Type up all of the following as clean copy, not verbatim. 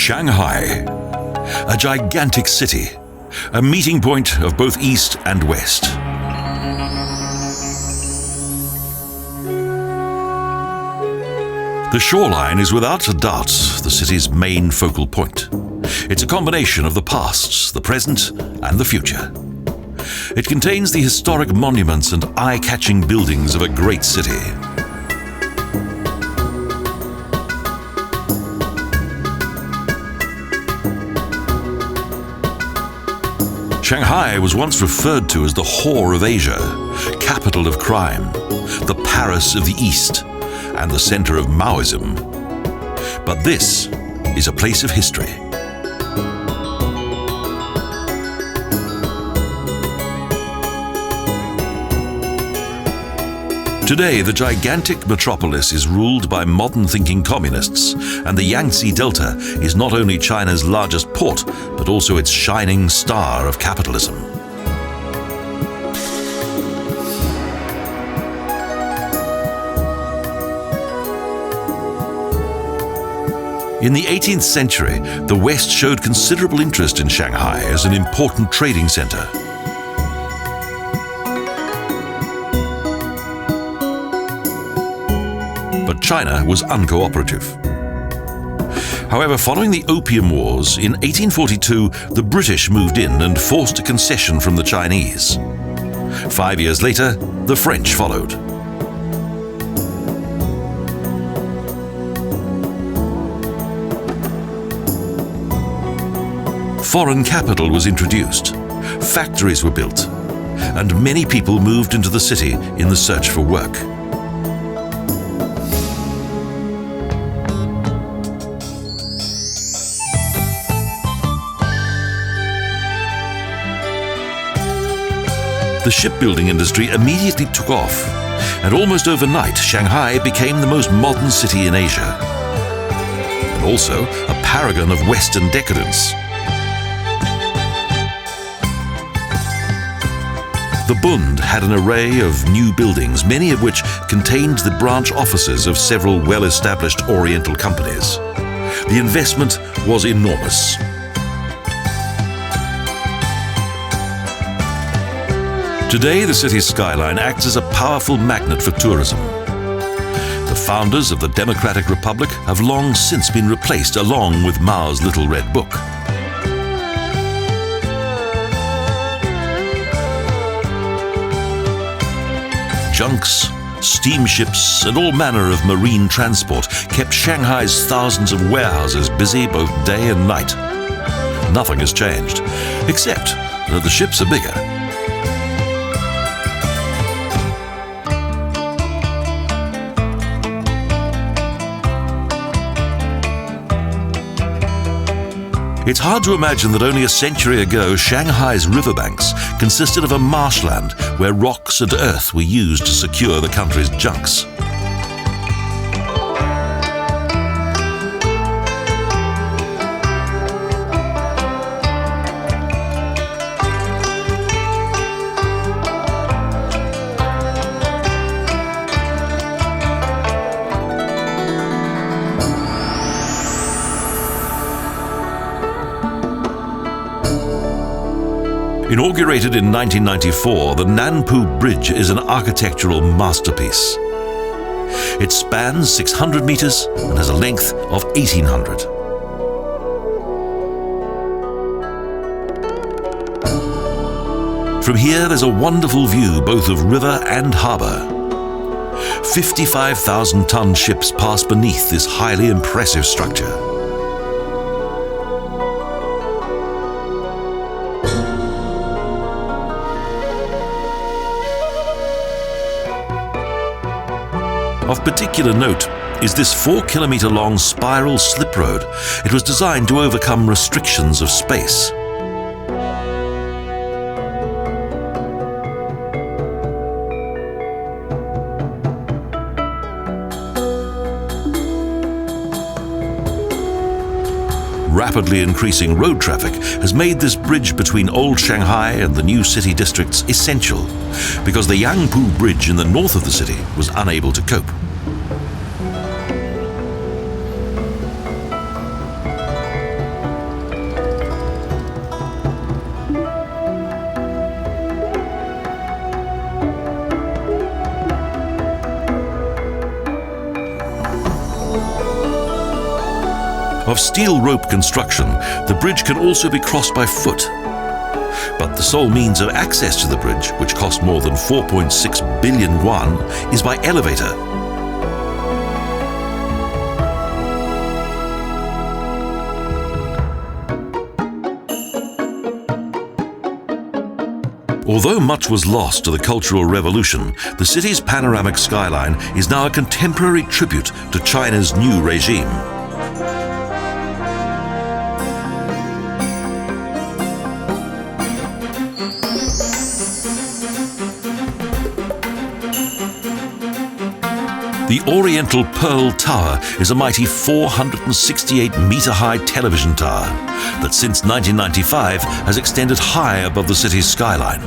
Shanghai, a gigantic city, a meeting point of both East and West. The shoreline is without a doubt the city's main focal point. It's a combination of the past, the present, and the future. It contains the historic monuments and eye-catching buildings of a great city. Shanghai was once referred to as the whore of Asia, capital of crime, the Paris of the East, and the center of Maoism. But this is a place of history. Today, the gigantic metropolis is ruled by modern-thinking communists, and the Yangzi Delta is not only China's largest port, but also its shining star of capitalism. In the 18th century, the West showed considerable interest in Shanghai as an important trading center. But China was uncooperative. However, following the Opium Wars in 1842, the British moved in and forced a concession from the Chinese. 5 years later, the French followed. Foreign capital was introduced, factories were built, and many people moved into the city in the search for work. The shipbuilding industry immediately took off, and almost overnight, Shanghai became the most modern city in Asia, and also a paragon of Western decadence. The Bund had an array of new buildings, many of which contained the branch offices of several well-established Oriental companies. The investment was enormous. Today, the city's skyline acts as a powerful magnet for tourism. The founders of the Democratic Republic have long since been replaced along with Mao's Little Red Book. Junks, steamships, and all manner of marine transport kept Shanghai's thousands of warehouses busy both day and night. Nothing has changed, except that the ships are bigger. It's hard to imagine that only a century ago, Shanghai's riverbanks consisted of a marshland where rocks and earth were used to secure the country's junks. Inaugurated in 1994, the Nanpu Bridge is an architectural masterpiece. It spans 600 meters and has a length of 1,800. From here, there's a wonderful view both of river and harbor. 55,000-ton ships pass beneath this highly impressive structure. Of particular note is this 4-kilometer-long spiral slip road. It was designed to overcome restrictions of space. Rapidly increasing road traffic has made this bridge between Old Shanghai and the new city districts essential, because the Nanpu Bridge in the north of the city was unable to cope. Of steel rope construction, the bridge can also be crossed by foot. But the sole means of access to the bridge, which cost more than 4.6 billion yuan, is by elevator. Although much was lost to the Cultural Revolution, the city's panoramic skyline is now a contemporary tribute to China's new regime. The Oriental Pearl Tower is a mighty 468-metre-high television tower that since 1995 has extended high above the city's skyline.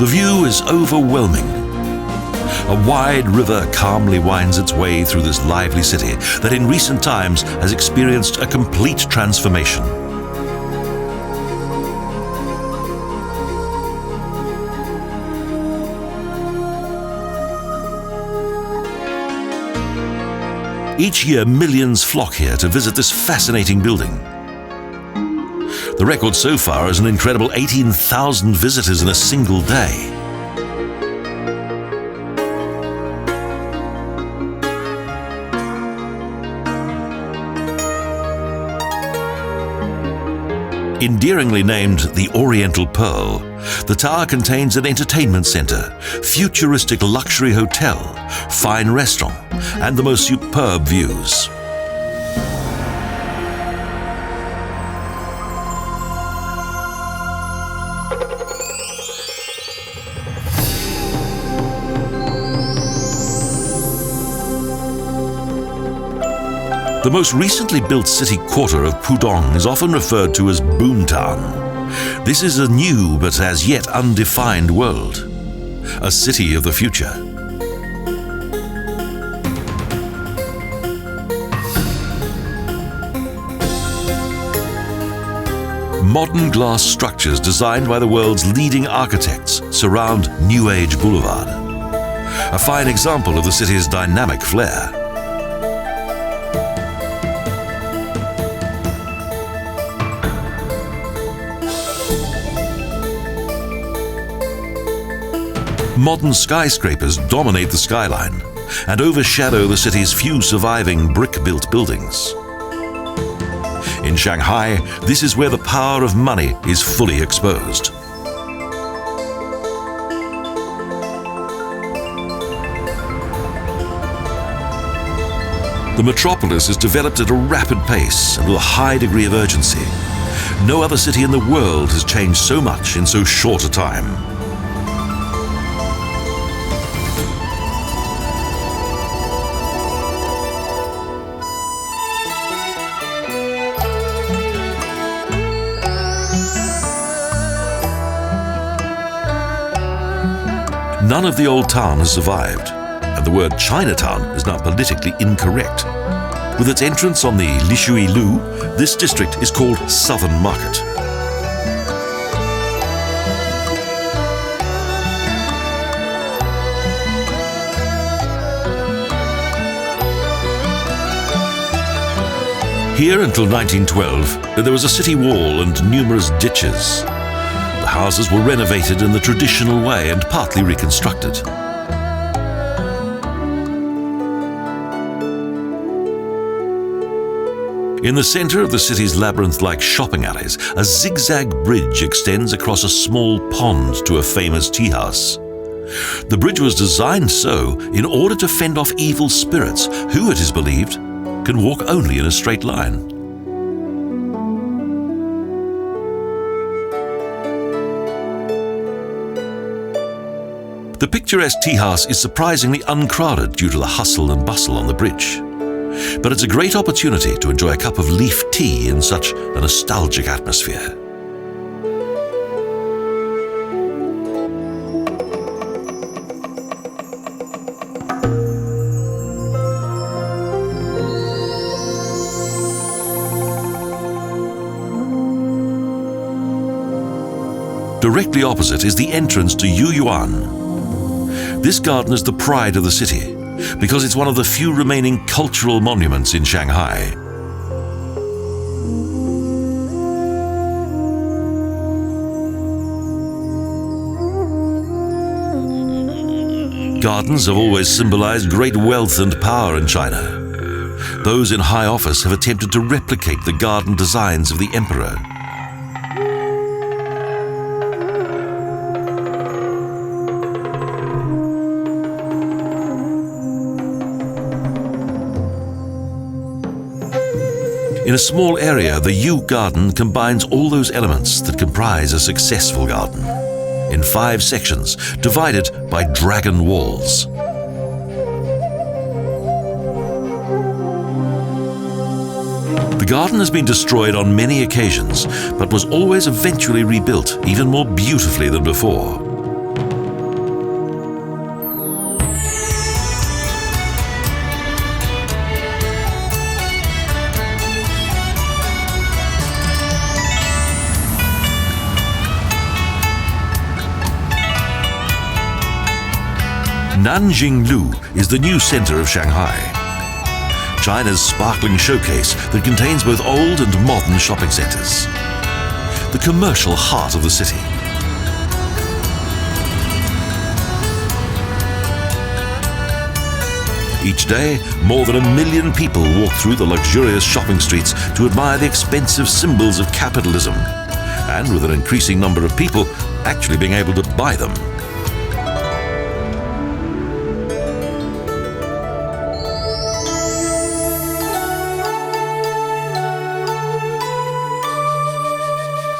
The view is overwhelming. A wide river calmly winds its way through this lively city that in recent times has experienced a complete transformation. Each year, millions flock here to visit this fascinating building. The record so far is an incredible 18,000 visitors in a single day. Endearingly named the Oriental Pearl, the tower contains an entertainment center, futuristic luxury hotel, fine restaurant, and the most superb views. The most recently built city quarter of Pudong is often referred to as Boomtown. This is a new but as yet undefined world, a city of the future. Modern glass structures designed by the world's leading architects surround New Age Boulevard, a fine example of the city's dynamic flair. Modern skyscrapers dominate the skyline and overshadow the city's few surviving brick-built buildings. In Shanghai, this is where the power of money is fully exposed. The metropolis is developed at a rapid pace and with a high degree of urgency. No other city in the world has changed so much in so short a time. None of the old town has survived, and the word Chinatown is now politically incorrect. With its entrance on the Yangzi Lu, this district is called Southern Market. Here until 1912, there was a city wall and numerous ditches. The houses were renovated in the traditional way and partly reconstructed. In the center of the city's labyrinth-like shopping alleys, a zigzag bridge extends across a small pond to a famous tea house. The bridge was designed so in order to fend off evil spirits who, it is believed, can walk only in a straight line. The picturesque tea house is surprisingly uncrowded due to the hustle and bustle on the bridge. But it's a great opportunity to enjoy a cup of leaf tea in such a nostalgic atmosphere. Directly opposite is the entrance to Yuyuan. This garden is the pride of the city because it's one of the few remaining cultural monuments in Shanghai. Gardens have always symbolized great wealth and power in China. Those in high office have attempted to replicate the garden designs of the emperor. In a small area, the Yu Garden combines all those elements that comprise a successful garden, in 5 sections, divided by dragon walls. The garden has been destroyed on many occasions, but was always eventually rebuilt, even more beautifully than before. Nanjing Lu is the new center of Shanghai, China's sparkling showcase that contains both old and modern shopping centers, the commercial heart of the city. Each day, more than 1 million people walk through the luxurious shopping streets to admire the expensive symbols of capitalism, and with an increasing number of people actually being able to buy them.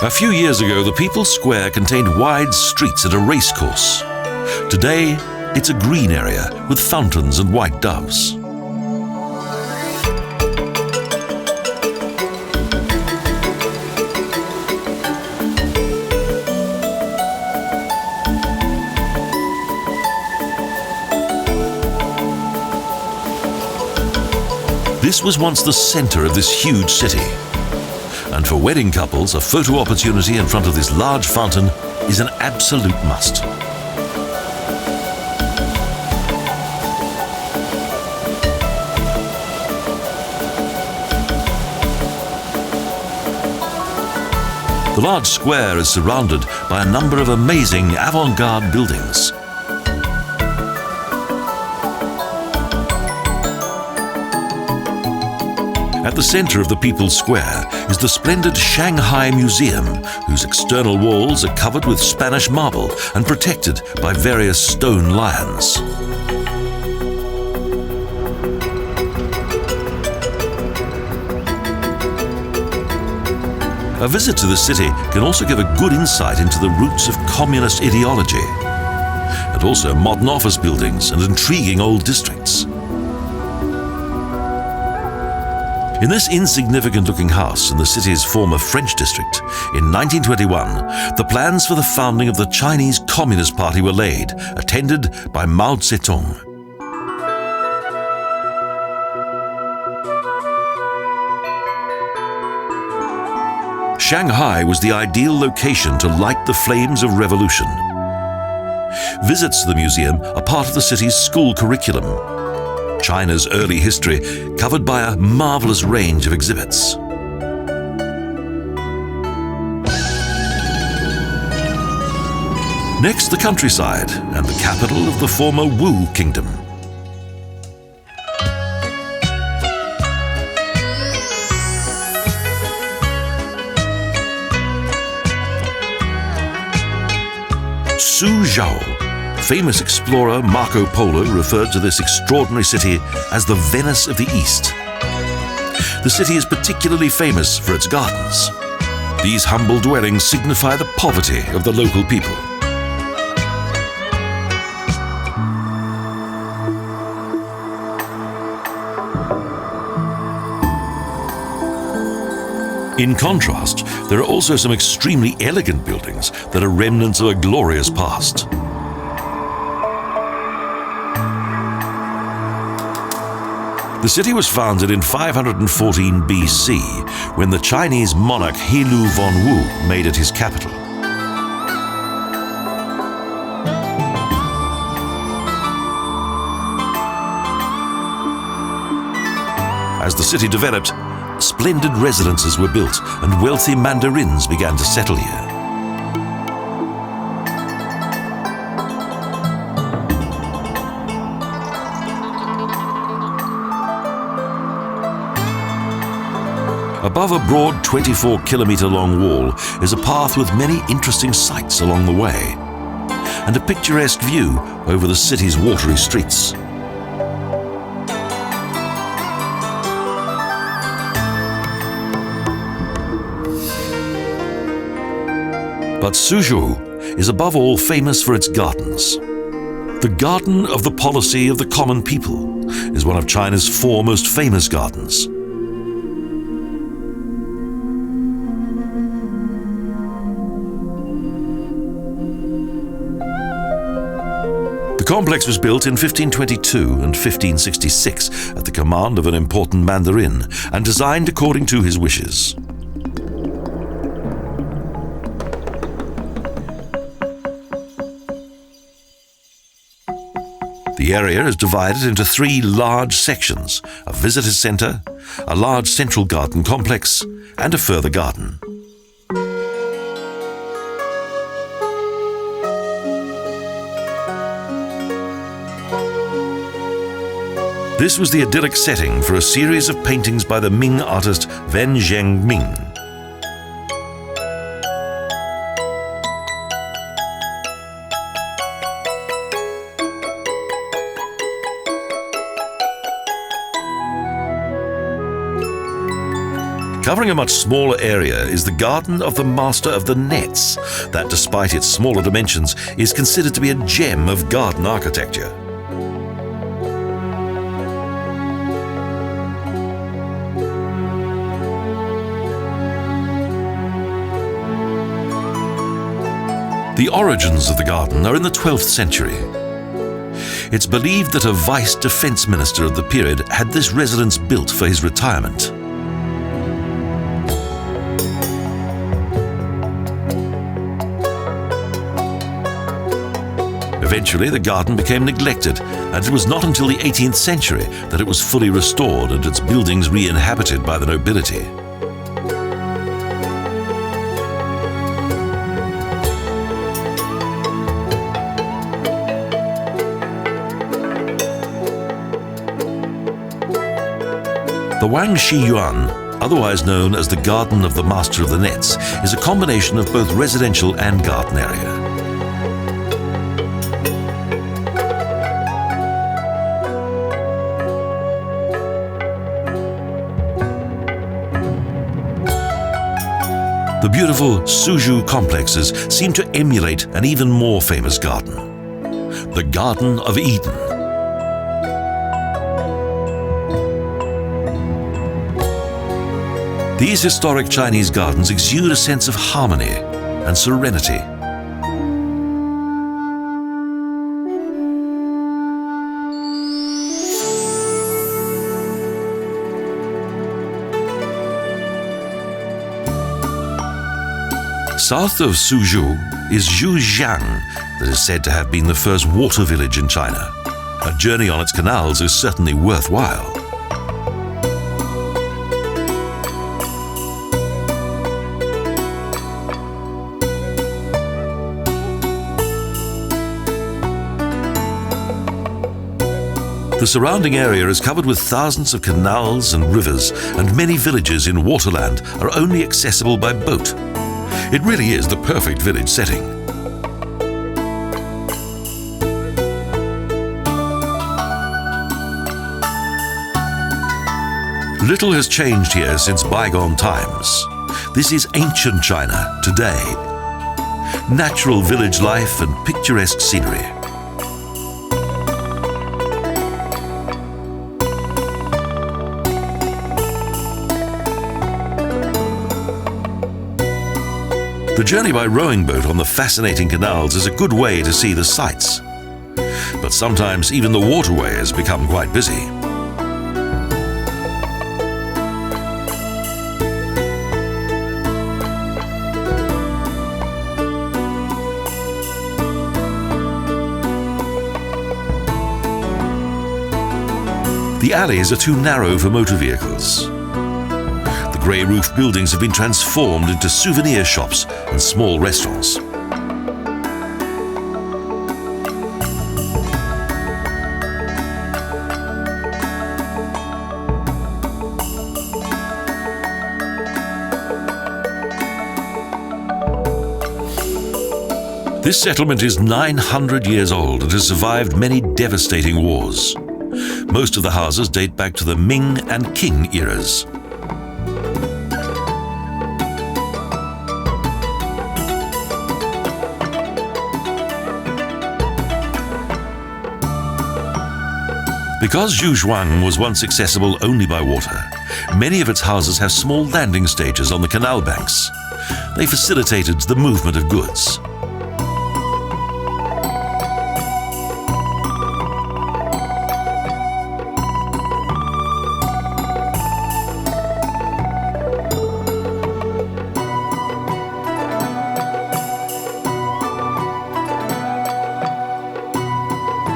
A few years ago, the People's Square contained wide streets and a racecourse. Today, it's a green area with fountains and white doves. This was once the center of this huge city. And for wedding couples, a photo opportunity in front of this large fountain is an absolute must. The large square is surrounded by a number of amazing avant-garde buildings. At the center of the People's Square is the splendid Shanghai Museum, whose external walls are covered with Spanish marble and protected by various stone lions. A visit to the city can also give a good insight into the roots of communist ideology, and also modern office buildings and intriguing old districts. In this insignificant-looking house in the city's former French district, in 1921, the plans for the founding of the Chinese Communist Party were laid, attended by Mao Zedong. Shanghai was the ideal location to light the flames of revolution. Visits to the museum are part of the city's school curriculum. China's early history, covered by a marvelous range of exhibits. Next, the countryside and the capital of the former Wu Kingdom. Suzhou. Famous explorer Marco Polo referred to this extraordinary city as the Venice of the East. The city is particularly famous for its gardens. These humble dwellings signify the poverty of the local people. In contrast, there are also some extremely elegant buildings that are remnants of a glorious past. The city was founded in 514 BC, when the Chinese monarch Helü von Wu made it his capital. As the city developed, splendid residences were built and wealthy mandarins began to settle here. Above a broad 24-kilometre-long wall is a path with many interesting sights along the way, and a picturesque view over the city's watery streets. But Suzhou is above all famous for its gardens. The Garden of the Policy of the Common People is one of China's 4 most famous gardens. The complex was built in 1522 and 1566 at the command of an important mandarin and designed according to his wishes. The area is divided into 3 large sections: a visitor centre, a large central garden complex, and a further garden. This was the idyllic setting for a series of paintings by the Ming artist Wen Zhengming. Covering a much smaller area is the Garden of the Master of the Nets, that despite its smaller dimensions is considered to be a gem of garden architecture. The origins of the garden are in the 12th century. It's believed that a vice defense minister of the period had this residence built for his retirement. Eventually, the garden became neglected, and it was not until the 18th century that it was fully restored and its buildings re-inhabited by the nobility. The Wang Shi Yuan, otherwise known as the Garden of the Master of the Nets, is a combination of both residential and garden area. The beautiful Suzhou complexes seem to emulate an even more famous garden, the Garden of Eden. These historic Chinese gardens exude a sense of harmony and serenity. South of Suzhou is Shu Xiang, that is said to have been the first water village in China. A journey on its canals is certainly worthwhile. The surrounding area is covered with thousands of canals and rivers, and many villages in waterland are only accessible by boat. It really is the perfect village setting. Little has changed here since bygone times. This is ancient China today. Natural village life and picturesque scenery. The journey by rowing boat on the fascinating canals is a good way to see the sights. But sometimes even the waterway has become quite busy. The alleys are too narrow for motor vehicles. The grey roof buildings have been transformed into souvenir shops and small restaurants. This settlement is 900 years old and has survived many devastating wars. Most of the houses date back to the Ming and Qing eras. Because Shu Xiang was once accessible only by water, many of its houses have small landing stages on the canal banks. They facilitated the movement of goods.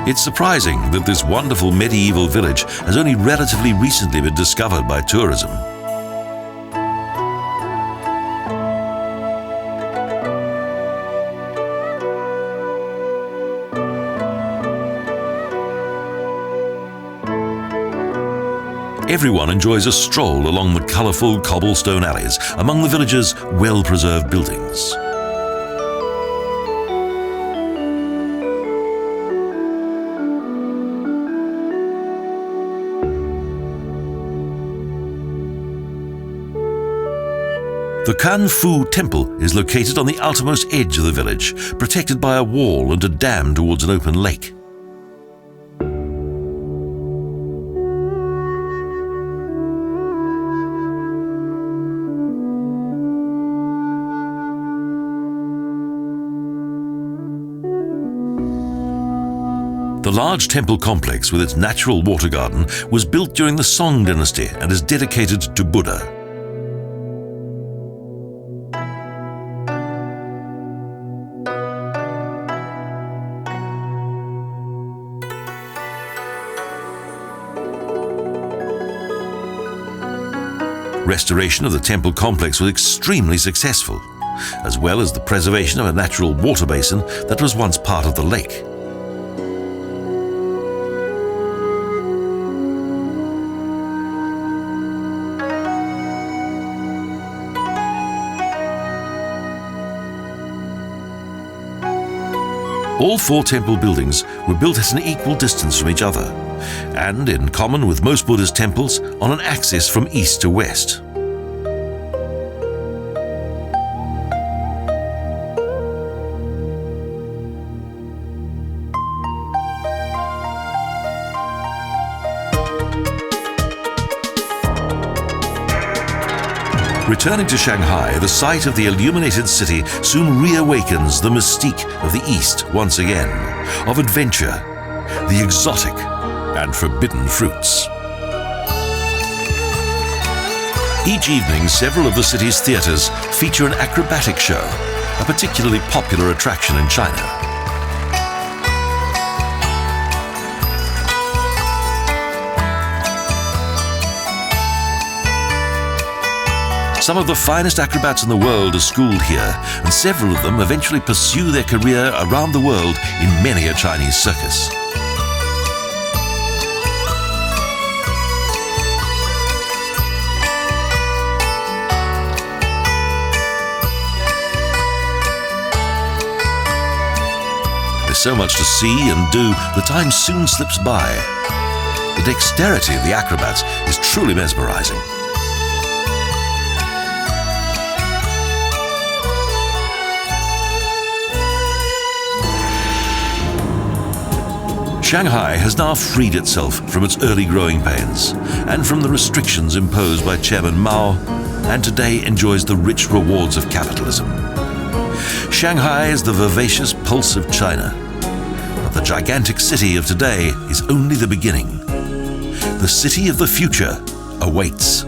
It's surprising that this wonderful medieval village has only relatively recently been discovered by tourism. Everyone enjoys a stroll along the colourful cobblestone alleys among the village's well-preserved buildings. The Nanpu Temple is located on the outermost edge of the village, protected by a wall and a dam towards an open lake. The large temple complex with its natural water garden was built during the Song dynasty and is dedicated to Buddha. Restoration of the temple complex was extremely successful, as well as the preservation of a natural water basin that was once part of the lake. All four temple buildings were built at an equal distance from each other, and, in common with most Buddhist temples, on an axis from east to west. Returning to Shanghai, the sight of the illuminated city soon reawakens the mystique of the East once again, of adventure, the exotic and forbidden fruits. Each evening, several of the city's theaters feature an acrobatic show, a particularly popular attraction in China. Some of the finest acrobats in the world are schooled here, and several of them eventually pursue their career around the world in many a Chinese circus. There's so much to see and do, the time soon slips by. The dexterity of the acrobats is truly mesmerizing. Shanghai has now freed itself from its early growing pains and from the restrictions imposed by Chairman Mao, and today enjoys the rich rewards of capitalism. Shanghai is the vivacious pulse of China, but the gigantic city of today is only the beginning. The city of the future awaits.